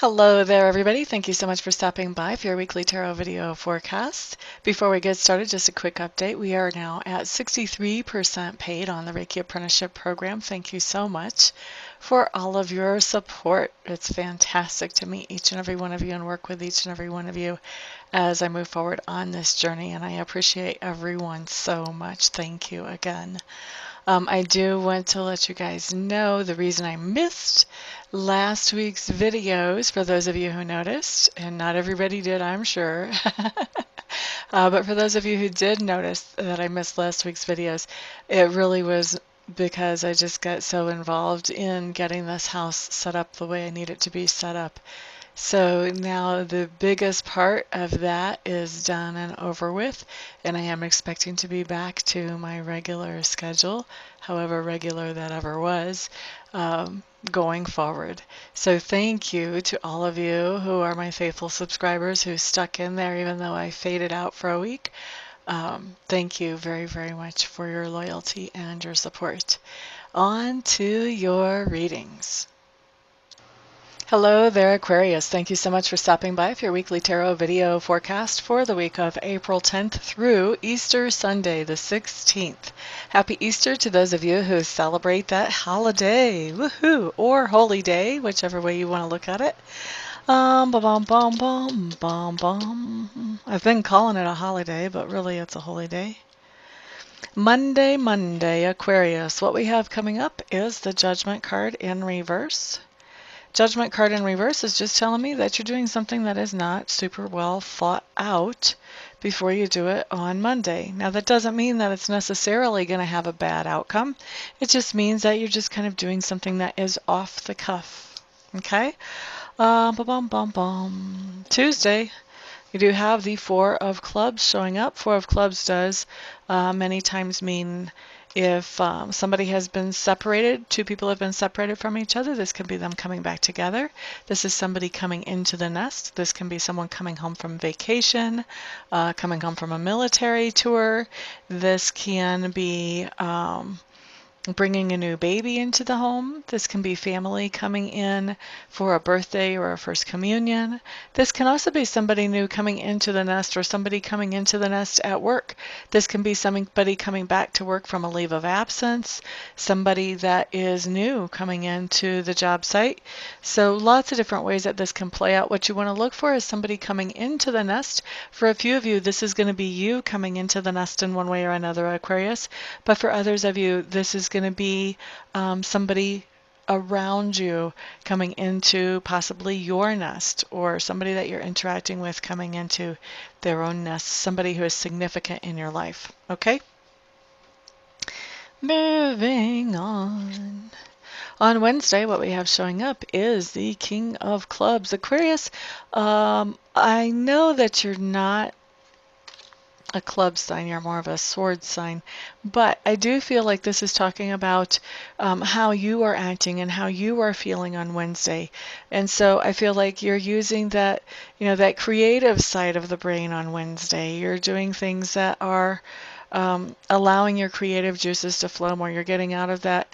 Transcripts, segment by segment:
Hello there, everybody. Thank you so much for stopping by for your weekly tarot video forecast. Before we get started, just a quick update. We are now at 63% paid on the Reiki Apprenticeship Program. Thank you so much for all of your support. It's fantastic to meet each and every one of you and work with each and every one of you as I move forward on this journey, and I appreciate everyone so much. Thank you again. I do want to let you guys know the reason I missed last week's videos, for those of you who noticed, and not everybody did, I'm sure. But for those of you who did notice that I missed last week's videos, it really was because I just got so involved in getting this house set up the way I need it to be set up. So now the biggest part of that is done and over with, and I am expecting to be back to my regular schedule, however regular that ever was, going forward. So thank you to all of you who are my faithful subscribers who stuck in there even though I faded out for a week. Thank you very, very much for your loyalty and your support. On to your readings. Hello there, Aquarius. Thank you so much for stopping by for your weekly tarot video forecast for the week of April 10th through Easter Sunday, the 16th. Happy Easter to those of you who celebrate that holiday, woohoo, or holy day, whichever way you want to look at it. Bum, bum, bum, bum, bum, bum. I've been calling it a holiday, but really it's a holy day. Monday, Aquarius. What we have coming up is the Judgment card in reverse. Judgment card in reverse is just telling me that you're doing something that is not super well thought out before you do it on Monday. Now, that doesn't mean that it's necessarily going to have a bad outcome. It just means that you're just kind of doing something that is off the cuff. Okay? Tuesday, you do have the Four of Clubs showing up. Four of Clubs does many times mean if somebody has been separated, two people have been separated from each other, this can be them coming back together. This is somebody coming into the nest. This can be someone coming home from vacation, coming home from a military tour. This can be bringing a new baby into the home. This can be family coming in for a birthday or a first communion. This can also be somebody new coming into the nest or somebody coming into the nest at work. This can be somebody coming back to work from a leave of absence, somebody that is new coming into the job site. So lots of different ways that this can play out. What you want to look for is somebody coming into the nest. For a few of you, this is going to be you coming into the nest in one way or another, Aquarius. But for others of you, this is going to be somebody around you coming into possibly your nest, or somebody that you're interacting with coming into their own nest, somebody who is significant in your life. Okay? Moving on. On Wednesday, what we have showing up is the King of Clubs. Aquarius, I know that you're not a club sign, you're more of a sword sign, but I do feel like this is talking about how you are acting and how you are feeling on Wednesday. And so I feel like you're using that, that creative side of the brain on Wednesday. You're doing things that are allowing your creative juices to flow more. You're getting out of that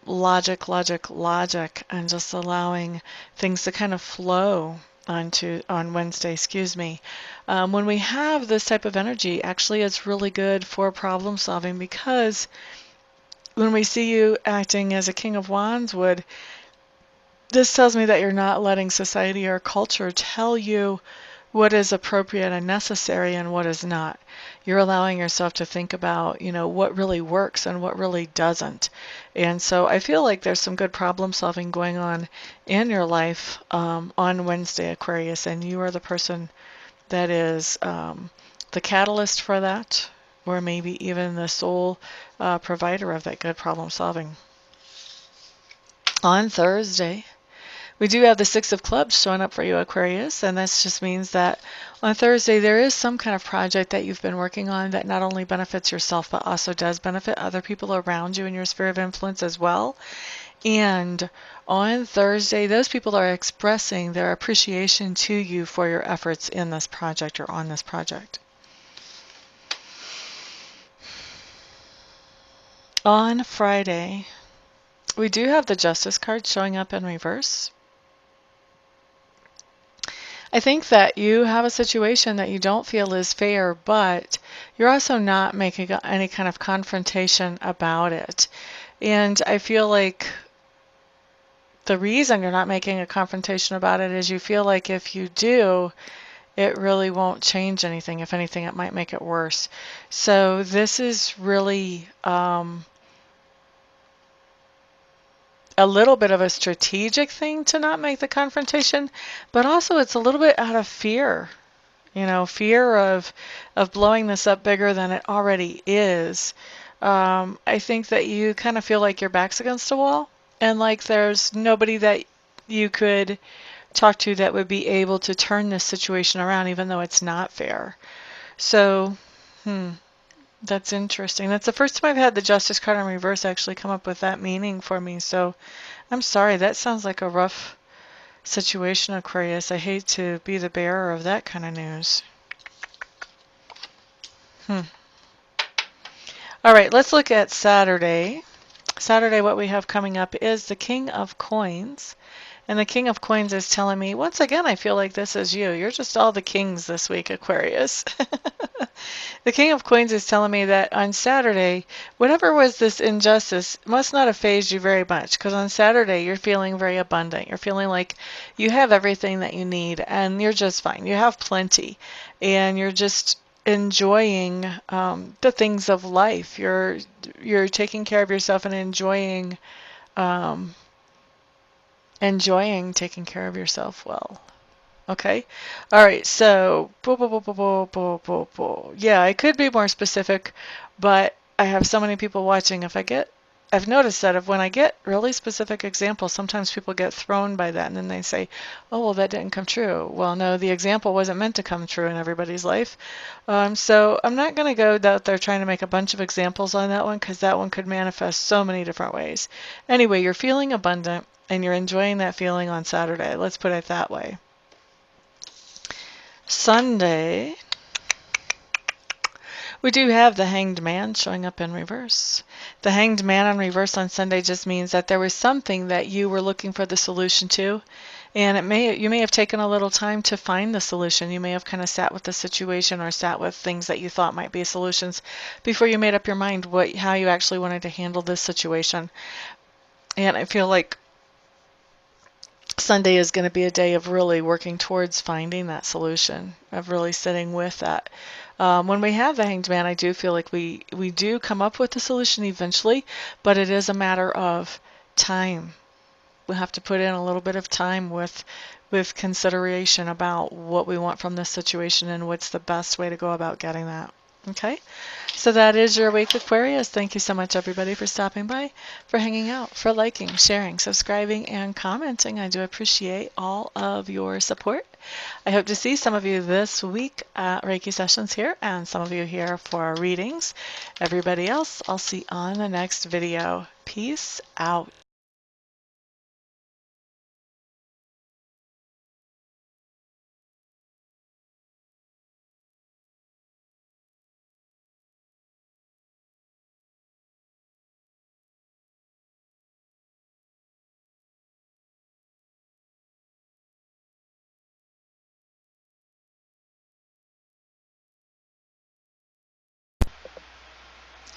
logic, and just allowing things to kind of flow on Wednesday, when we have this type of energy, actually it's really good for problem solving, because when we see you acting as a King of Wands would, this tells me that you're not letting society or culture tell you what is appropriate and necessary and what is not. You're allowing yourself to think about, what really works and what really doesn't. And so I feel like there's some good problem solving going on in your life on Wednesday, Aquarius, and you are the person that is the catalyst for that, or maybe even the sole provider of that good problem solving. On Thursday, we do have the Six of Clubs showing up for you, Aquarius, and this just means that on Thursday there is some kind of project that you've been working on that not only benefits yourself but also does benefit other people around you in your sphere of influence as well. And on Thursday, those people are expressing their appreciation to you for your efforts in this project or on this project. On Friday, we do have the Justice card showing up in reverse. I think that you have a situation that you don't feel is fair, but you're also not making any kind of confrontation about it. And I feel like the reason you're not making a confrontation about it is you feel like if you do, it really won't change anything. If anything, it might make it worse. So this is really a little bit of a strategic thing to not make the confrontation, but also it's a little bit out of fear. You know, fear of blowing this up bigger than it already is. I think that you kind of feel like your back's against a wall and like there's nobody that you could talk to that would be able to turn this situation around, even though it's not fair. So, that's interesting. That's the first time I've had the Justice card in reverse actually come up with that meaning for me. So, I'm sorry, that sounds like a rough situation, Aquarius. I hate to be the bearer of that kind of news. All right, let's look at Saturday. Saturday, what we have coming up is the King of Coins. And the King of Coins is telling me, once again, I feel like this is you. You're just all the kings this week, Aquarius. The King of Coins is telling me that on Saturday, whatever was this injustice must not have fazed you very much, because on Saturday you're feeling very abundant. You're feeling like you have everything that you need and you're just fine. You have plenty and you're just enjoying the things of life. You're taking care of yourself and enjoying taking care of yourself well. Okay. All right. So, yeah, I could be more specific, but I have so many people watching. I've noticed that when I get really specific examples, sometimes people get thrown by that and then they say, oh, well, that didn't come true. Well, no, the example wasn't meant to come true in everybody's life. So I'm not going to go out there trying to make a bunch of examples on that one because that one could manifest so many different ways. Anyway, you're feeling abundant and you're enjoying that feeling on Saturday. Let's put it that way. Sunday, we do have the Hanged Man showing up in reverse. The Hanged Man in reverse on Sunday just means that there was something that you were looking for the solution to, and you may have taken a little time to find the solution. You may have kind of sat with the situation or sat with things that you thought might be solutions before you made up your mind how you actually wanted to handle this situation. And I feel like Sunday is going to be a day of really working towards finding that solution, of really sitting with that. When we have the Hanged Man, I do feel like we do come up with the solution eventually, but it is a matter of time. We have to put in a little bit of time with consideration about what we want from this situation and what's the best way to go about getting that. Okay, so that is your week, Aquarius. Thank you so much, everybody, for stopping by, for hanging out, for liking, sharing, subscribing, and commenting. I do appreciate all of your support. I hope to see some of you this week at Reiki sessions here and some of you here for readings. Everybody else, I'll see you on the next video. Peace out.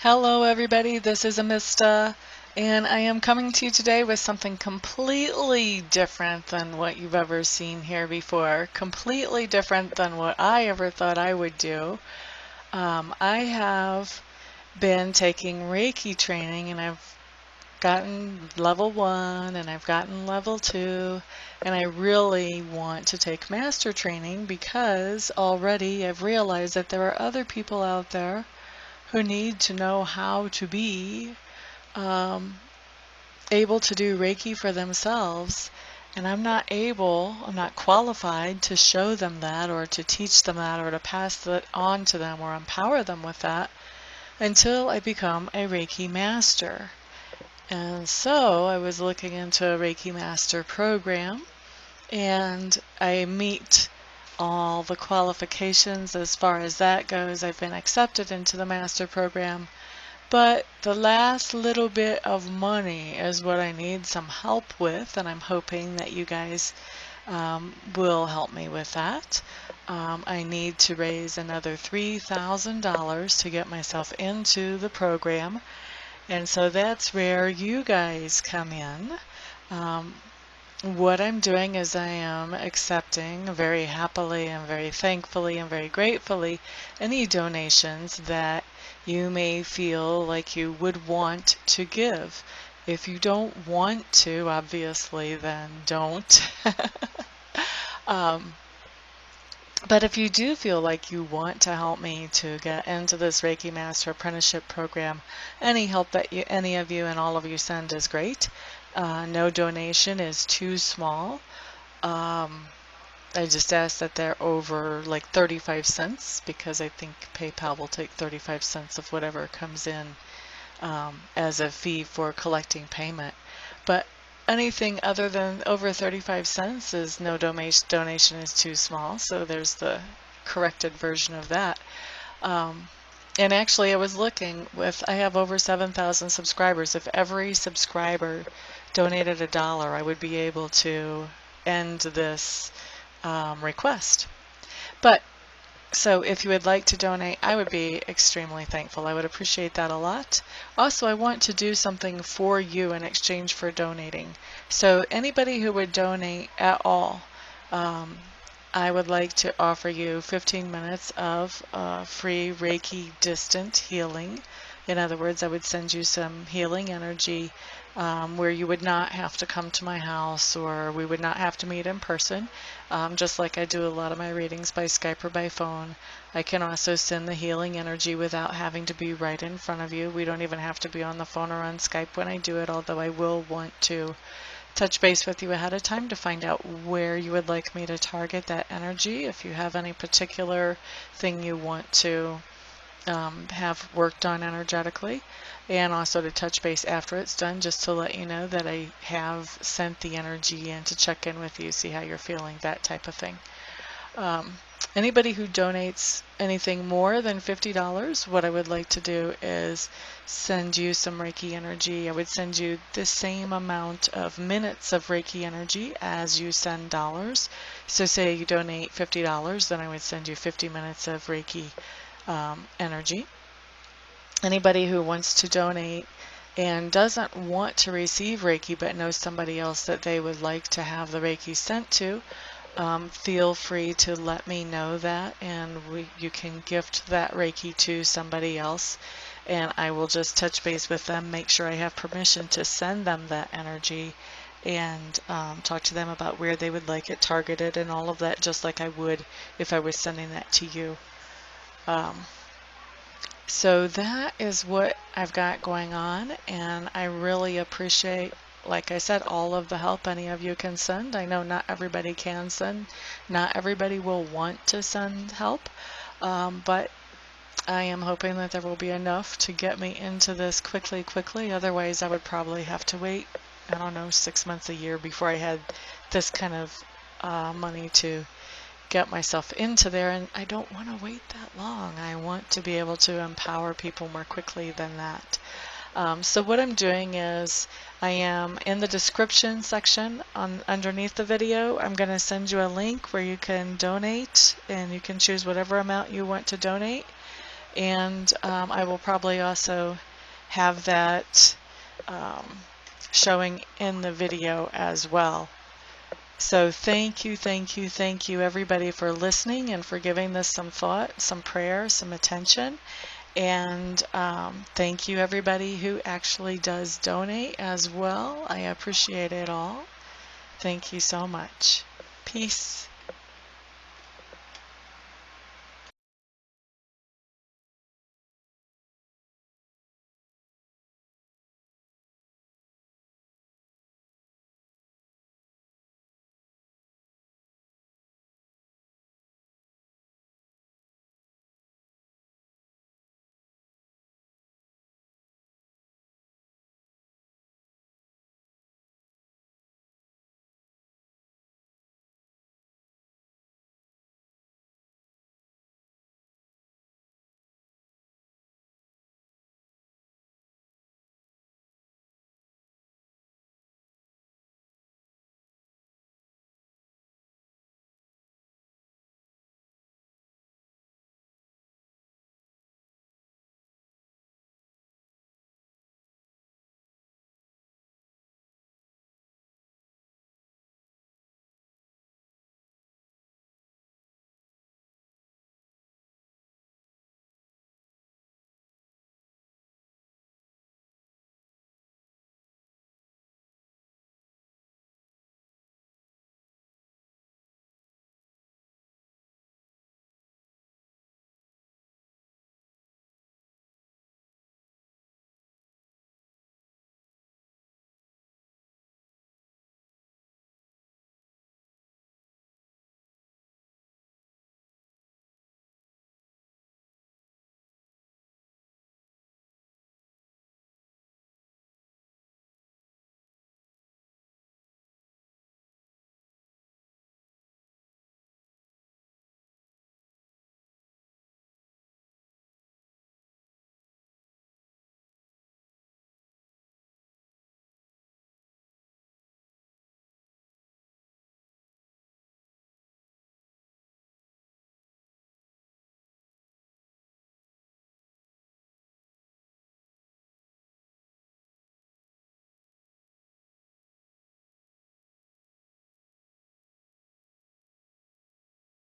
Hello everybody, this is Amista, and I am coming to you today with something completely different than what you've ever seen here before, completely different than what I ever thought I would do. I have been taking Reiki training and I've gotten level 1 and I've gotten level 2, and I really want to take master training because already I've realized that there are other people out there who need to know how to be able to do Reiki for themselves, and I'm not qualified to show them that or to teach them that or to pass that on to them or empower them with that until I become a Reiki Master. And so I was looking into a Reiki Master program, and I meet all the qualifications as far as that goes. I've been accepted into the Master program, but the last little bit of money is what I need some help with, and I'm hoping that you guys will help me with that. I need to raise another $3,000 to get myself into the program, and so that's where you guys come in. Um, what I'm doing is I am accepting very happily and very thankfully and very gratefully any donations that you may feel like you would want to give. If you don't want to, obviously, then don't. um, but if you do feel like you want to help me to get into this Reiki Master Apprenticeship Program, any help that any of you and all of you send is great. No donation is too small. I just ask that they're over like 35 cents because I think PayPal will take 35 cents of whatever comes in as a fee for collecting payment. But anything other than over 35 cents is no donation is too small. So there's the corrected version of that. And actually, I was looking I have over 7,000 subscribers. If every subscriber donated $1, I would be able to end this request. But so if you would like to donate, I would be extremely thankful. I would appreciate that a lot. Also, I want to do something for you in exchange for donating. So anybody who would donate at all, I would like to offer you 15 minutes of free Reiki distant healing. In other words, I would send you some healing energy where you would not have to come to my house, or we would not have to meet in person. Just like I do a lot of my readings by Skype or by phone. I can also send the healing energy without having to be right in front of you. We don't even have to be on the phone or on Skype when I do it, although I will want to touch base with you ahead of time to find out where you would like me to target that energy. If you have any particular thing you want to have worked on energetically, and also to touch base after it's done just to let you know that I have sent the energy in to check in with you, see how you're feeling, that type of thing. Anybody who donates anything more than $50, what I would like to do is send you some Reiki energy. I would send you the same amount of minutes of Reiki energy as you send dollars. So say you donate $50, then I would send you 50 minutes of Reiki energy. Anybody who wants to donate and doesn't want to receive Reiki but knows somebody else that they would like to have the Reiki sent to, feel free to let me know that, and you can gift that Reiki to somebody else, and I will just touch base with them, make sure I have permission to send them that energy, and talk to them about where they would like it targeted and all of that, just like I would if I was sending that to you. So that is what I've got going on, and I really appreciate, like I said, all of the help any of you can send. I know not everybody can send, not everybody will want to send help, but I am hoping that there will be enough to get me into this quickly. Otherwise, I would probably have to wait, I don't know, 6 months, a year before I had this kind of money to get myself into there, and I don't want to wait that long. I want to be able to empower people more quickly than that. So what I'm doing is I am in the description section underneath the video. I'm going to send you a link where you can donate, and you can choose whatever amount you want to donate, and I will probably also have that showing in the video as well. So thank you everybody for listening and for giving this some thought, some prayer, some attention. And thank you everybody who actually does donate as well. I appreciate it all. Thank you so much. Peace.